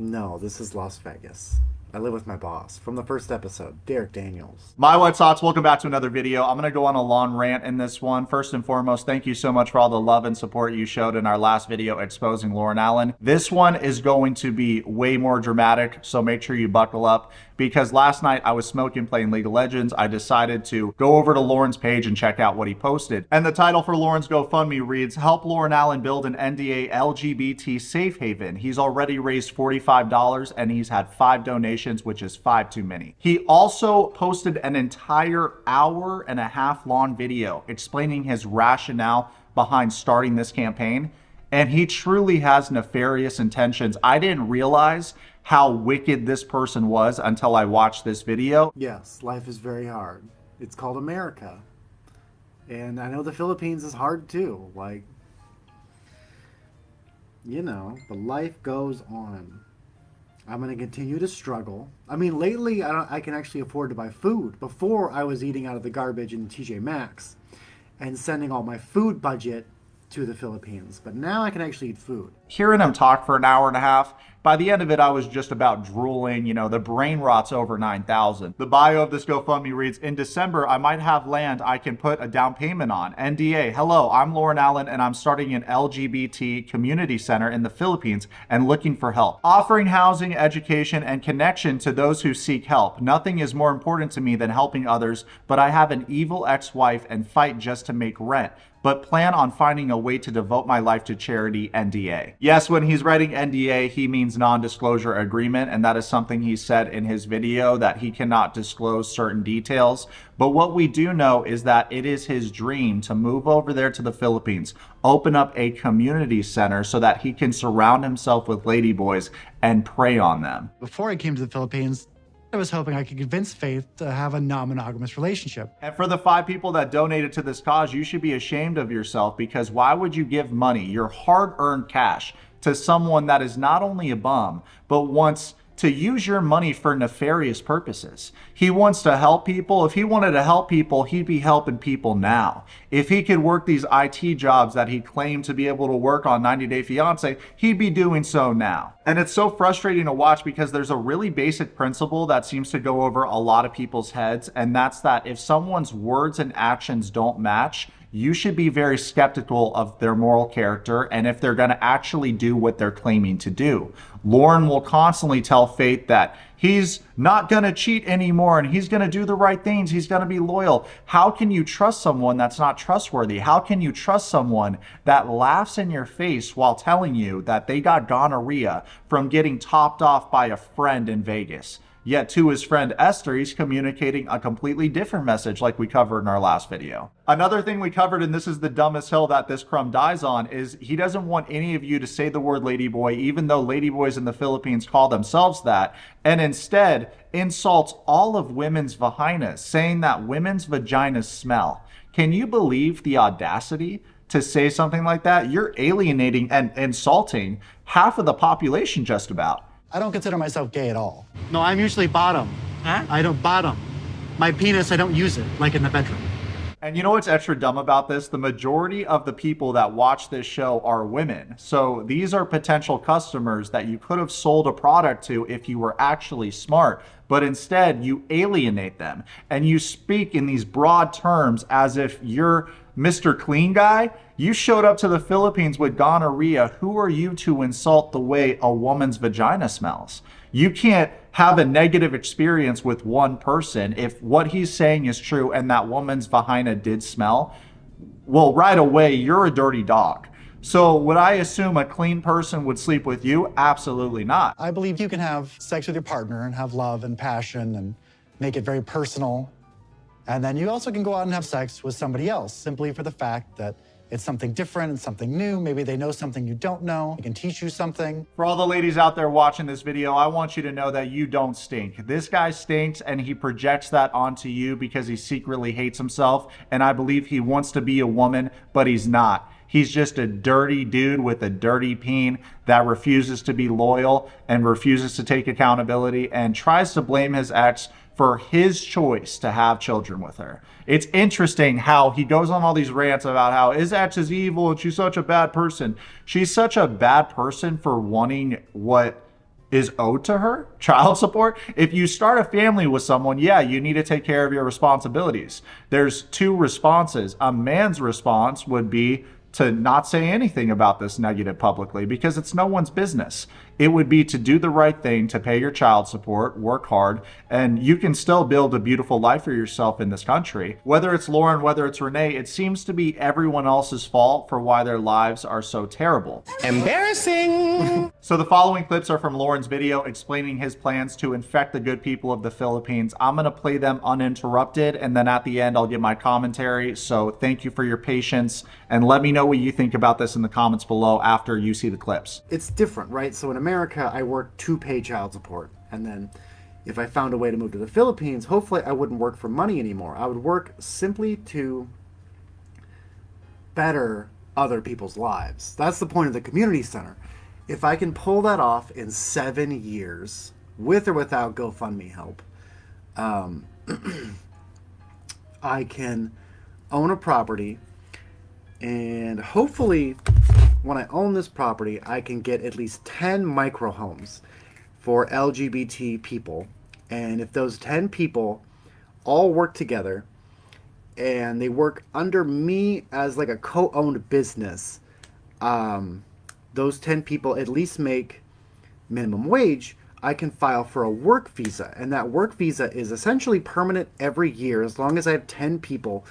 No, this is Las Vegas. I live with my boss from the first episode, Derek Daniels. My White Sox, welcome back to another video. I'm going to go on a long rant in this one. First and foremost, thank you so much for all the love and support you showed in our last video exposing Loren Allen. This one is going to be way more dramatic, so make sure you buckle up, because last night I was smoking playing League of Legends. I decided to go over to Loren's page and check out what he posted. And the title for Loren's GoFundMe reads, "Help Loren Allen build an NDA LGBT safe haven." He's already raised $45 and he's had 5 donations, which is 5 too many. He also posted an entire hour-and-a-half long video explaining his rationale behind starting this campaign. And he truly has nefarious intentions. I didn't realize how wicked this person was until I watched this video. Yes, life is very hard. It's called America. And I know the Philippines is hard too. Like, you know, but life goes on. I'm going to continue to struggle. I mean, lately I can actually afford to buy food. Before, I was eating out of the garbage in TJ Maxx and sending all my food budget to the Philippines. But now I can actually eat food. Hearing him talk for an hour and a half, by the end of it, I was just about drooling. You know, the brain rot's over 9,000. The bio of this GoFundMe reads, "In December, I might have land I can put a down payment on. NDA, hello, I'm Loren Allen and I'm starting an LGBT community center in the Philippines and looking for help. Offering housing, education, and connection to those who seek help. Nothing is more important to me than helping others, but I have an evil ex-wife and fight just to make rent, but plan on finding a way to devote my life to charity, NDA." Yes, when he's writing NDA, he means non-disclosure agreement, and that is something he said in his video, that he cannot disclose certain details. But what we do know is that it is his dream to move over there to the Philippines, open up a community center so that he can surround himself with ladyboys and prey on them. Before I came to the Philippines, I was hoping I could convince Faith to have a non-monogamous relationship. And for the 5 people that donated to this cause, you should be ashamed of yourself, because why would you give money, your hard-earned cash, to someone that is not only a bum, but wants to use your money for nefarious purposes? He wants to help people. If he wanted to help people, he'd be helping people now. If he could work these IT jobs that he claimed to be able to work on 90 Day Fiancé, he'd be doing so now. And it's so frustrating to watch, because there's a really basic principle that seems to go over a lot of people's heads, and that's that if someone's words and actions don't match, you should be very skeptical of their moral character and if they're going to actually do what they're claiming to do. Loren will constantly tell Faith that he's not going to cheat anymore and he's going to do the right things. He's going to be loyal. How can you trust someone that's not trustworthy? How can you trust someone that laughs in your face while telling you that they got gonorrhea from getting topped off by a friend in Vegas? Yet to his friend Esther, he's communicating a completely different message, like we covered in our last video. Another thing we covered, and this is the dumbest hill that this crumb dies on, is he doesn't want any of you to say the word ladyboy, even though ladyboys in the Philippines call themselves that, and instead insults all of women's vaginas, saying that women's vaginas smell. Can you believe the audacity to say something like that? You're alienating and insulting half of the population just about. I don't consider myself gay at all. No, I'm usually bottom. Huh? I don't bottom. My penis, I don't use it, like in the bedroom. And you know what's extra dumb about this? The majority of the people that watch this show are women. So these are potential customers that you could have sold a product to if you were actually smart. But instead, you alienate them. And you speak in these broad terms as if you're Mr. Clean Guy. You showed up to the Philippines with gonorrhea. Who are you to insult the way a woman's vagina smells? You can't have a negative experience with one person if what he's saying is true and that woman's vagina did smell. Well, right away, you're a dirty dog. So would I assume a clean person would sleep with you? Absolutely not. I believe you can have sex with your partner and have love and passion and make it very personal. And then you also can go out and have sex with somebody else simply for the fact that it's something different and something new. Maybe they know something you don't know. They can teach you something. For all the ladies out there watching this video, I want you to know that you don't stink. This guy stinks, and he projects that onto you because he secretly hates himself. And I believe he wants to be a woman, but he's not. He's just a dirty dude with a dirty peen that refuses to be loyal and refuses to take accountability and tries to blame his ex for his choice to have children with her. It's interesting how he goes on all these rants about how his ex is evil and she's such a bad person. She's such a bad person for wanting what is owed to her? Child support? If you start a family with someone, yeah, you need to take care of your responsibilities. There's two responses. A man's response would be to not say anything about this negative publicly because it's no one's business. It would be to do the right thing, to pay your child support, work hard, and you can still build a beautiful life for yourself in this country. Whether it's Loren, whether it's Renee, it seems to be everyone else's fault for why their lives are so terrible. Embarrassing! So the following clips are from Loren's video explaining his plans to infect the good people of the Philippines. I'm going to play them uninterrupted, and then at the end I'll give my commentary. So thank you for your patience, and let me know what you think about this in the comments below after you see the clips. It's different, right? So in America, I work to pay child support. And then if I found a way to move to the Philippines, hopefully I wouldn't work for money anymore. I would work simply to better other people's lives. That's the point of the community center. If I can pull that off in 7 years, with or without GoFundMe help, I can own a property, and hopefully when I own this property, I can get at least 10 micro homes for LGBT people. And if those 10 people all work together and they work under me as like a co-owned business, those 10 people at least make minimum wage, I can file for a work visa. And that work visa is essentially permanent every year as long as I have 10 people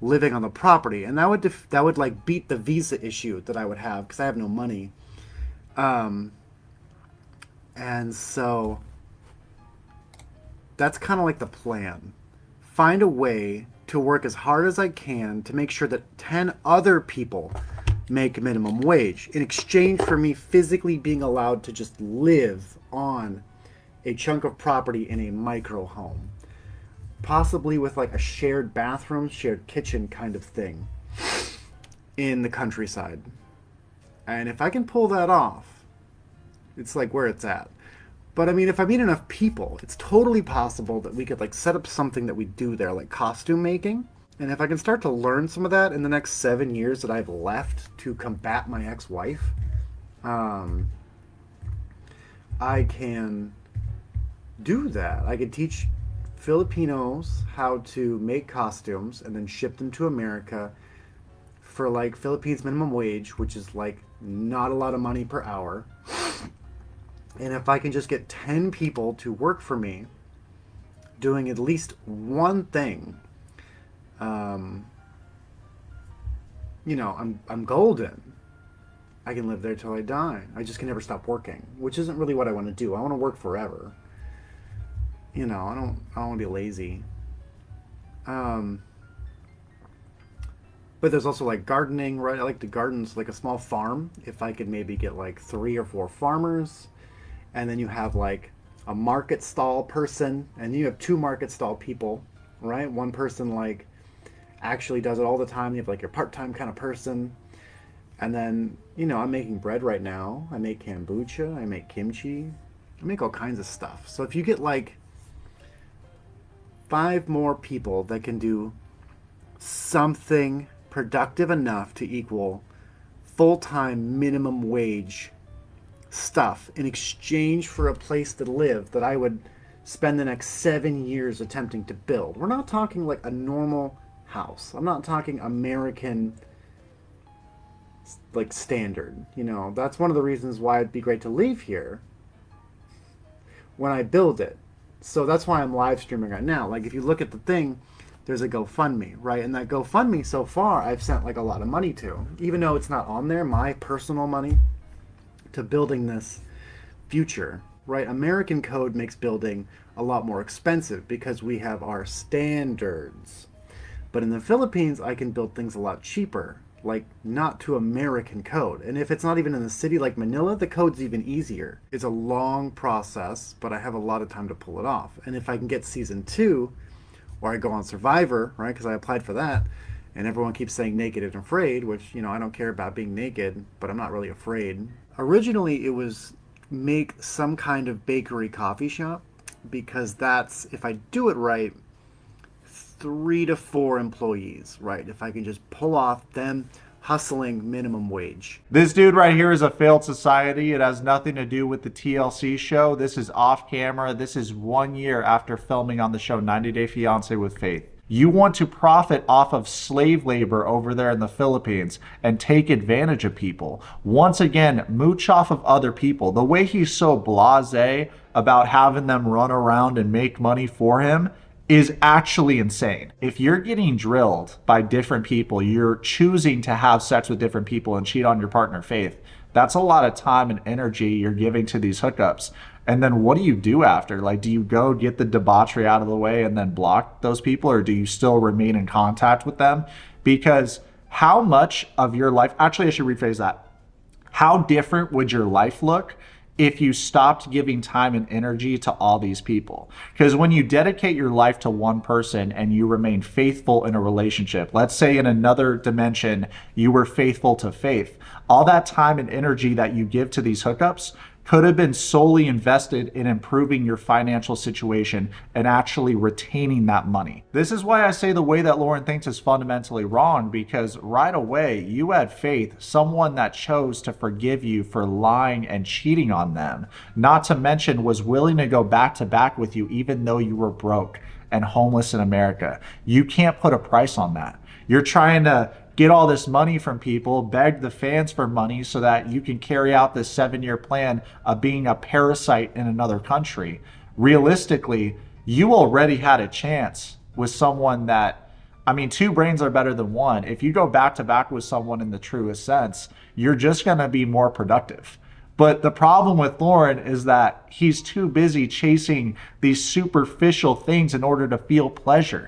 living on the property. And that would like beat the visa issue that I would have because I have no money. And so that's kind of like the plan. Find a way to work as hard as I can to make sure that 10 other people make minimum wage in exchange for me physically being allowed to just live on a chunk of property in a micro home, possibly with like a shared bathroom, shared kitchen kind of thing in the countryside. And if I can pull that off, it's like where it's at. But I mean, if I meet enough people, it's totally possible that we could like set up something that we do there, like costume making. And if I can start to learn some of that in the next 7 years that I've left to combat my ex-wife, I can do that. I could teach Filipinos how to make costumes and then ship them to America for like Philippines minimum wage, which is like not a lot of money per hour. And if I can just get 10 people to work for me doing at least one thing, you know, I'm golden. I can live there till I die. I just can never stop working, which isn't really what I want to do. I want to work forever. You know, I don't want to be lazy. But there's also like gardening, right? I like to garden, so like a small farm. If I could maybe get like 3 or 4 farmers, and then you have like a market stall person, and you have 2 market stall people, right? One person like actually does it all the time. You have like your part-time kind of person. And then, you know, I'm making bread right now. I make kombucha, I make kimchi, I make all kinds of stuff. So if you get like 5 more people that can do something productive enough to equal full-time minimum wage stuff in exchange for a place to live that I would spend the next 7 years attempting to build. We're not talking like a normal house. I'm not talking American like standard, you know. That's one of the reasons why it'd be great to leave here when I build it. So that's why I'm live streaming right now. Like if you look at the thing, there's a GoFundMe, right? And that GoFundMe so far I've sent like a lot of money to, even though it's not on there, my personal money to building this future, right? American code makes building a lot more expensive because we have our standards. But in the Philippines, I can build things a lot cheaper, like not to American code. And if it's not even in a city like Manila, the code's even easier. It's a long process, but I have a lot of time to pull it off. And if I can get season 2, or I go on Survivor, right, because I applied for that, and everyone keeps saying naked and afraid, which, you know, I don't care about being naked, but I'm not really afraid. Originally, it was make some kind of bakery coffee shop, because that's, if I do it right, 3 to 4 employees, right? If I can just pull off them hustling minimum wage. This dude right here is a failed society. It has nothing to do with the TLC show. This is off camera. This is 1 year after filming on the show 90 Day Fiancé with Faith. You want to profit off of slave labor over there in the Philippines and take advantage of people. Once again, mooch off of other people. The way he's so blasé about having them run around and make money for him is actually insane. If you're getting drilled by different people, you're choosing to have sex with different people and cheat on your partner, Faith, that's a lot of time and energy you're giving to these hookups. And then what do you do after? Like, do you go get the debauchery out of the way and then block those people, or do you still remain in contact with them? Because how much of your life, actually I should rephrase that. How different would your life look if you stopped giving time and energy to all these people? Because when you dedicate your life to one person and you remain faithful in a relationship, let's say in another dimension, you were faithful to Faith, all that time and energy that you give to these hookups could have been solely invested in improving your financial situation and actually retaining that money. This is why I say the way that Loren thinks is fundamentally wrong, because right away you had Faith, someone that chose to forgive you for lying and cheating on them, not to mention was willing to go back to back with you even though you were broke and homeless in America. You can't put a price on that. You're trying to get all this money from people, beg the fans for money so that you can carry out this 7-year plan of being a parasite in another country. Realistically, you already had a chance with someone that, I mean, 2 brains are better than 1. If you go back to back with someone in the truest sense, you're just going to be more productive. But the problem with Loren is that he's too busy chasing these superficial things in order to feel pleasure.